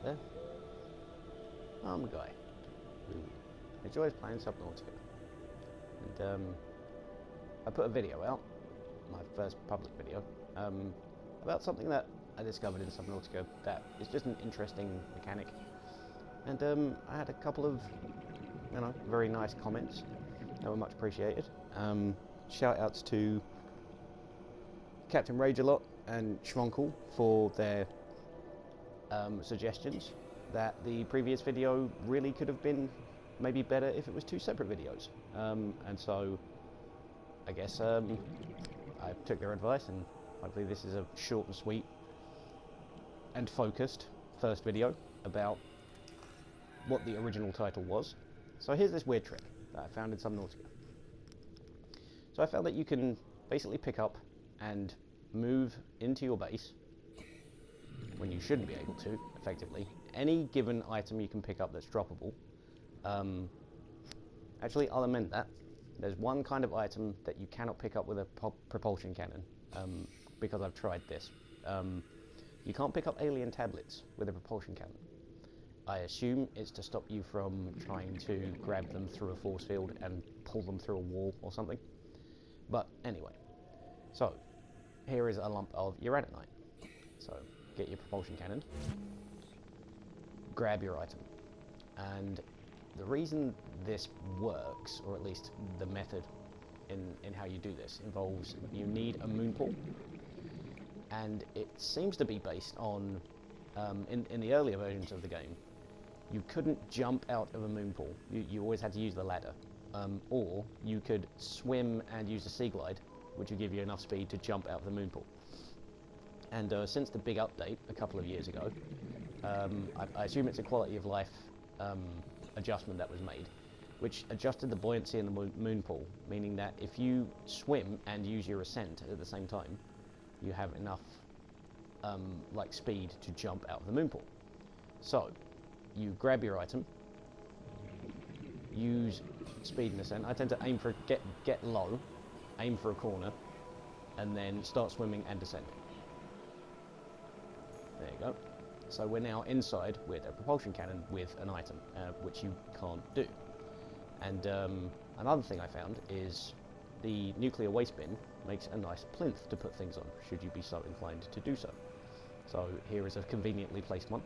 there. I'm a guy who enjoys playing Subnautica. And I put a video out, my first public video, about something that I discovered in Subnautica that is just an interesting mechanic. And I had a couple of, very nice comments that were much appreciated. Shout outs to Captain Ragealot and Schmonkle for their suggestions that the previous video really could have been maybe better if it was two separate videos. And so I guess I took their advice, and hopefully this is a short and sweet and focused first video about what the original title was. So here's this weird trick that I found in Subnautica. So I found that you can basically pick up and move into your base when you shouldn't be able to, effectively. Any given item you can pick up that's droppable. Actually, I'll amend that. There's one kind of item that you cannot pick up with a propulsion cannon, because I've tried this. You can't pick up alien tablets with a propulsion cannon. I assume it's to stop you from trying to grab them through a force field and pull them through a wall or something. But anyway, so here is a lump of uraninite. So get your propulsion cannon, grab your item, and the reason this works, or at least the method in how you do this, involves you need a moon pool, and it seems to be based on, in the earlier versions of the game, you couldn't jump out of a moon pool. You always had to use the ladder, or you could swim and use a sea glide, which would give you enough speed to jump out of the moon pool. And since the big update a couple of years ago, I assume it's a quality of life adjustment that was made, which adjusted the buoyancy in the moon pool, meaning that if you swim and use your ascent at the same time, you have enough speed to jump out of the moon pool. So you grab your item, use speed and ascent. I tend to aim for get low, aim for a corner, and then start swimming and descending. There you go. So we're now inside with a propulsion cannon with an item, which you can't do. And another thing I found is the nuclear waste bin makes a nice plinth to put things on, should you be so inclined to do so. So here is a conveniently placed one.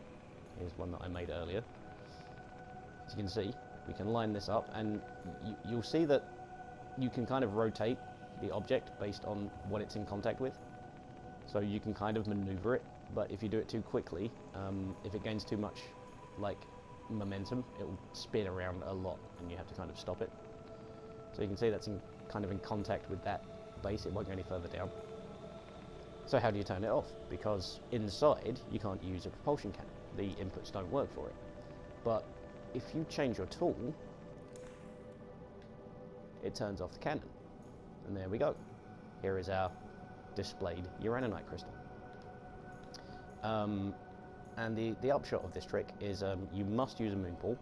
Here's one that I made earlier. As you can see, we can line this up, and you'll see that you can kind of rotate the object based on what it's in contact with. So you can kind of maneuver it, but if you do it too quickly, if it gains too much momentum, it will spin around a lot, and you have to kind of stop it. So you can see that's kind of in contact with that base. It won't go any further down. So how do you turn it off? Because inside you can't use a propulsion cannon. The inputs don't work for it. But if you change your tool, it turns off the cannon. And there we go. Here is our displayed uraninite crystal. And the upshot of this trick is you must use a moon pool,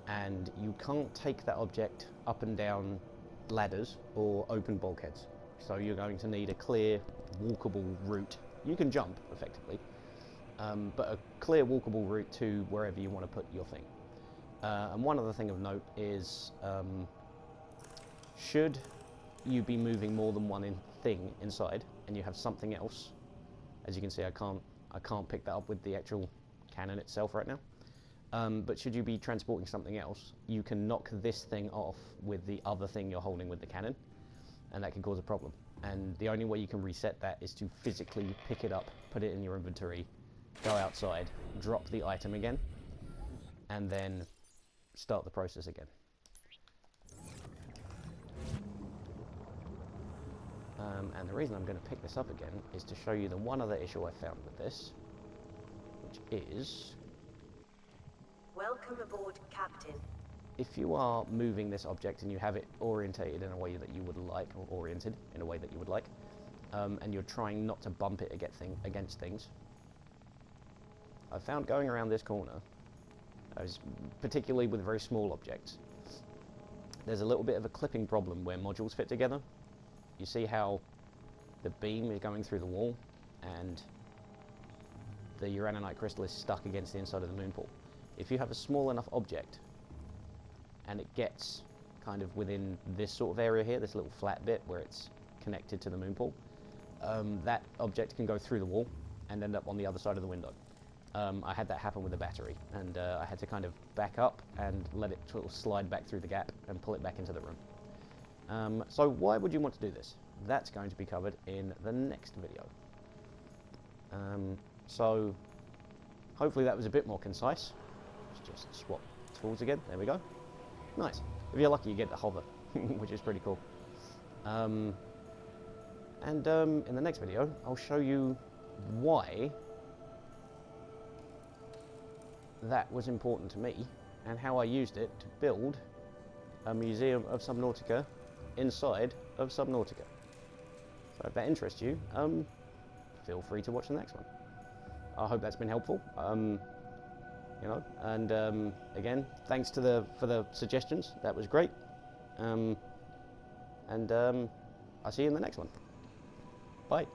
and you can't take that object up and down ladders or open bulkheads. So you're going to need a clear, walkable route. You can jump, effectively, but a clear, walkable route to wherever you want to put your thing. And one other thing of note is, should you be moving more than one thing inside, and you have something else, as you can see, I can't pick that up with the actual cannon itself right now. But should you be transporting something else, you can knock this thing off with the other thing you're holding with the cannon, and that can cause a problem. And the only way you can reset that is to physically pick it up, put it in your inventory, go outside, drop the item again, and then start the process again. And the reason I'm going to pick this up again is to show you the one other issue I found with this, which is... Welcome aboard, Captain. If you are moving this object and you have it orientated in a way that you would like, or oriented in a way that you would like, and you're trying not to bump it against things, I found going around this corner, particularly with very small objects, there's a little bit of a clipping problem where modules fit together. You see how the beam is going through the wall, and the uraninite crystal is stuck against the inside of the moon pool. If you have a small enough object and it gets kind of within this sort of area here, this little flat bit where it's connected to the moon pool, that object can go through the wall and end up on the other side of the window. I had that happen with a battery, and I had to kind of back up and let it sort of slide back through the gap and pull it back into the room. So why would you want to do this? That's going to be covered in the next video. So hopefully that was a bit more concise. Let's just swap tools again. There we go. Nice. If you're lucky, you get to hover, which is pretty cool. In the next video, I'll show you why that was important to me and how I used it to build a museum of Subnautica inside of Subnautica. So if that interests you, feel free to watch the next one. I hope that's been helpful. You know, and again, thanks to for the suggestions. That was great. I'll see you in the next one. Bye.